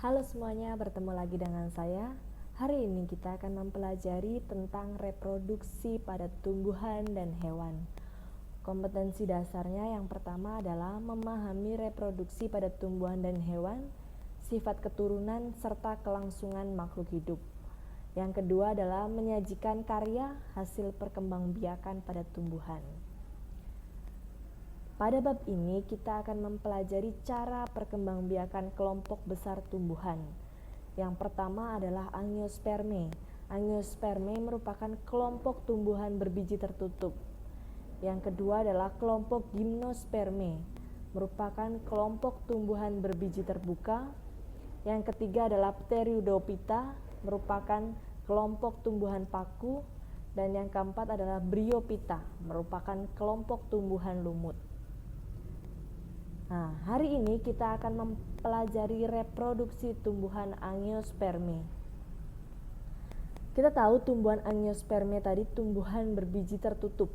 Halo semuanya, bertemu lagi dengan saya. Hari ini kita akan mempelajari tentang reproduksi pada tumbuhan dan hewan. Kompetensi dasarnya yang pertama adalah memahami reproduksi pada tumbuhan dan hewan, sifat keturunan, serta kelangsungan makhluk hidup. Yang kedua adalah menyajikan karya hasil perkembangbiakan pada tumbuhan. Pada bab ini kita akan mempelajari cara perkembangbiakan kelompok besar tumbuhan. Yang pertama adalah Angiospermae. Angiospermae merupakan kelompok tumbuhan berbiji tertutup. Yang kedua adalah kelompok Gymnospermae, merupakan kelompok tumbuhan berbiji terbuka. Yang ketiga adalah Pteriodophyta, merupakan kelompok tumbuhan paku. Dan yang keempat adalah Bryophyta, merupakan kelompok tumbuhan lumut. Nah, hari ini kita akan mempelajari reproduksi tumbuhan Angiospermae. Kita tahu tumbuhan Angiospermae tadi tumbuhan berbiji tertutup,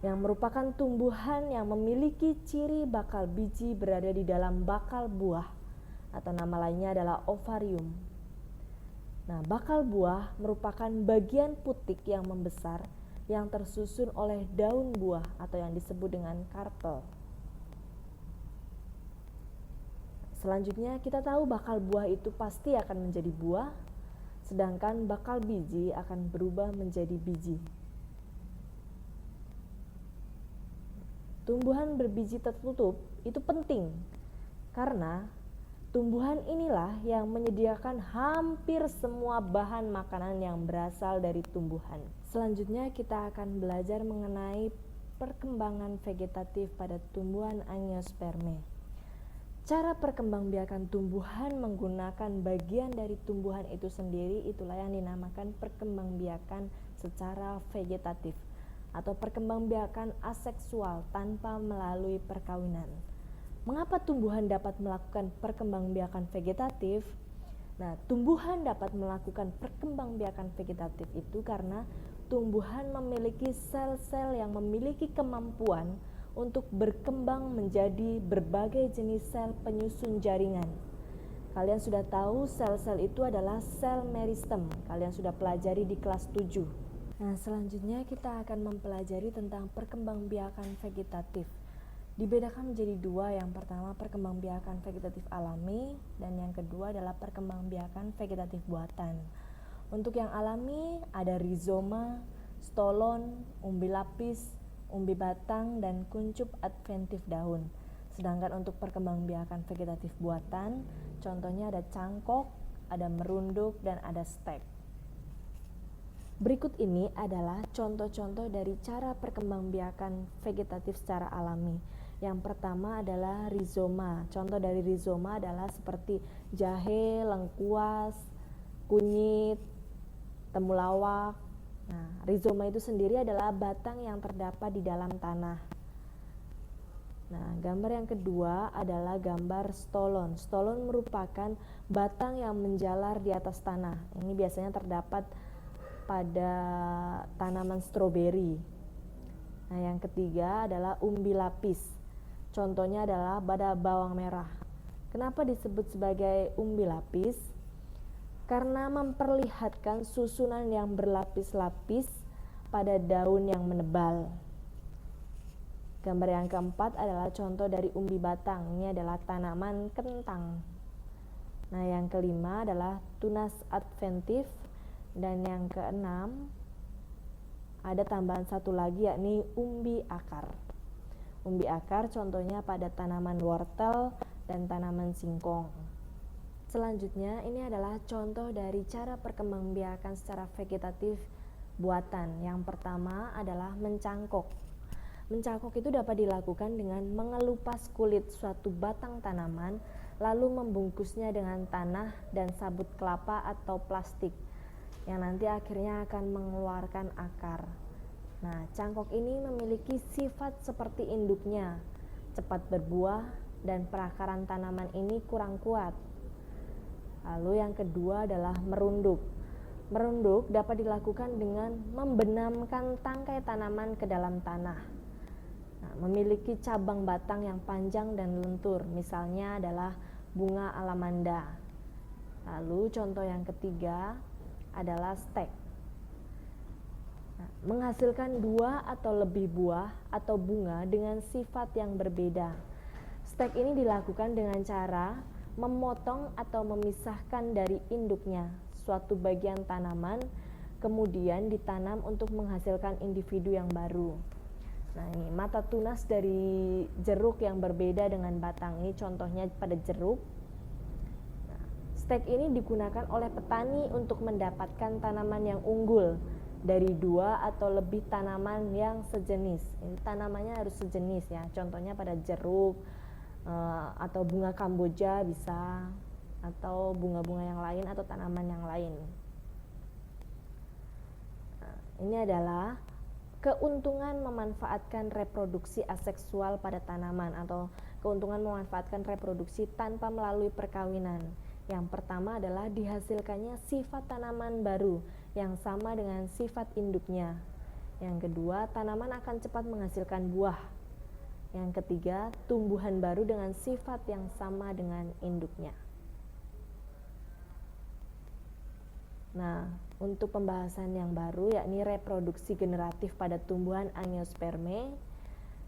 yang merupakan tumbuhan yang memiliki ciri bakal biji berada di dalam bakal buah, atau nama lainnya adalah ovarium. Nah, bakal buah merupakan bagian putik yang membesar yang tersusun oleh daun buah atau yang disebut dengan karpel. Selanjutnya kita tahu bakal buah itu pasti akan menjadi buah, sedangkan bakal biji akan berubah menjadi biji. Tumbuhan berbiji tertutup itu penting karena tumbuhan inilah yang menyediakan hampir semua bahan makanan yang berasal dari tumbuhan. Selanjutnya kita akan belajar mengenai perkembangan vegetatif pada tumbuhan Angiospermae. Cara perkembangbiakan tumbuhan menggunakan bagian dari tumbuhan itu sendiri, itulah yang dinamakan perkembangbiakan secara vegetatif atau perkembangbiakan aseksual tanpa melalui perkawinan. Mengapa tumbuhan dapat melakukan perkembangbiakan vegetatif? Nah, tumbuhan dapat melakukan perkembangbiakan vegetatif itu karena tumbuhan memiliki sel-sel yang memiliki kemampuan untuk berkembang menjadi berbagai jenis sel penyusun jaringan. Kalian sudah tahu sel-sel itu adalah sel meristem. Kalian sudah pelajari di kelas 7. Nah, selanjutnya kita akan mempelajari tentang perkembangbiakan vegetatif. Dibedakan menjadi dua, yang pertama perkembangbiakan vegetatif alami dan yang kedua adalah perkembangbiakan vegetatif buatan. Untuk yang alami ada rizoma, stolon, umbi lapis, umbi batang, dan kuncup adventif daun. Sedangkan untuk perkembangbiakan vegetatif buatan, contohnya ada cangkok, ada merunduk, dan ada stek. Berikut ini adalah contoh-contoh dari cara perkembangbiakan vegetatif secara alami. Yang pertama adalah rizoma. Contoh dari rizoma adalah seperti jahe, lengkuas, kunyit, temulawak. Nah, rizoma itu sendiri adalah batang yang terdapat di dalam tanah. Nah, gambar yang kedua adalah gambar stolon. Stolon merupakan batang yang menjalar di atas tanah. Ini biasanya terdapat pada tanaman stroberi. Nah, yang ketiga adalah umbi lapis. Contohnya adalah pada bawang merah. Kenapa disebut sebagai umbi lapis? Karena memperlihatkan susunan yang berlapis-lapis pada daun yang menebal. Gambar yang keempat adalah contoh dari umbi batang. Ini adalah tanaman kentang. Nah, yang kelima adalah tunas adventif. Dan yang keenam ada tambahan satu lagi, yakni umbi akar. Umbi akar contohnya pada tanaman wortel dan tanaman singkong. Selanjutnya ini adalah contoh dari cara perkembangbiakan secara vegetatif buatan. Yang pertama adalah mencangkok. Mencangkok itu dapat dilakukan dengan mengelupas kulit suatu batang tanaman, lalu membungkusnya dengan tanah dan sabut kelapa atau plastik, yang nanti akhirnya akan mengeluarkan akar. Nah, cangkok ini memiliki sifat seperti induknya, cepat berbuah dan perakaran tanaman ini kurang kuat. Lalu yang kedua adalah merunduk. Merunduk dapat dilakukan dengan membenamkan tangkai tanaman ke dalam tanah. Nah, memiliki cabang batang yang panjang dan lentur, misalnya adalah bunga alamanda. Lalu contoh yang ketiga adalah stek. Menghasilkan 2 atau lebih buah atau bunga dengan sifat yang berbeda. Stek ini dilakukan dengan cara memotong atau memisahkan dari induknya suatu bagian tanaman, kemudian ditanam untuk menghasilkan individu yang baru. Nah, ini mata tunas dari jeruk yang berbeda dengan batang. Ini contohnya pada jeruk. Stek ini digunakan oleh petani untuk mendapatkan tanaman yang unggul dari 2 atau lebih tanaman yang sejenis. Ini tanamannya harus sejenis ya. Contohnya pada jeruk atau bunga kamboja bisa, atau bunga-bunga yang lain atau tanaman yang lain. Nah, ini adalah keuntungan memanfaatkan reproduksi aseksual pada tanaman atau keuntungan memanfaatkan reproduksi tanpa melalui perkawinan. Yang pertama adalah dihasilkannya sifat tanaman baru yang sama dengan sifat induknya. Yang kedua, tanaman akan cepat menghasilkan buah. Yang ketiga, tumbuhan baru dengan sifat yang sama dengan induknya. Nah, untuk pembahasan yang baru yakni reproduksi generatif pada tumbuhan Angiospermae,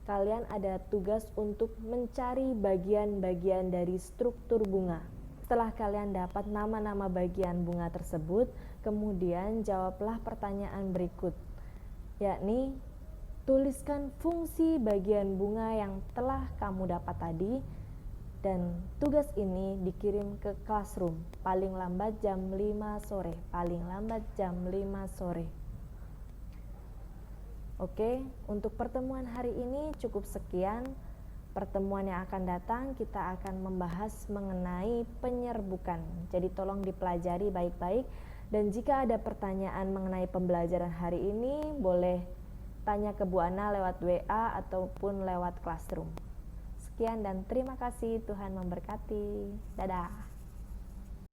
kalian ada tugas untuk mencari bagian-bagian dari struktur bunga. Setelah kalian dapat nama-nama bagian bunga tersebut, kemudian jawablah pertanyaan berikut, yakni tuliskan fungsi bagian bunga yang telah kamu dapat tadi, dan tugas ini dikirim ke classroom paling lambat jam 5 sore. Oke, untuk pertemuan hari ini cukup sekian. Pertemuan yang akan datang kita akan membahas mengenai penyerbukan. Jadi tolong dipelajari baik-baik, dan jika ada pertanyaan mengenai pembelajaran hari ini boleh tanya ke Bu Ana lewat WA ataupun lewat classroom. Sekian dan terima kasih, Tuhan memberkati. Dadah.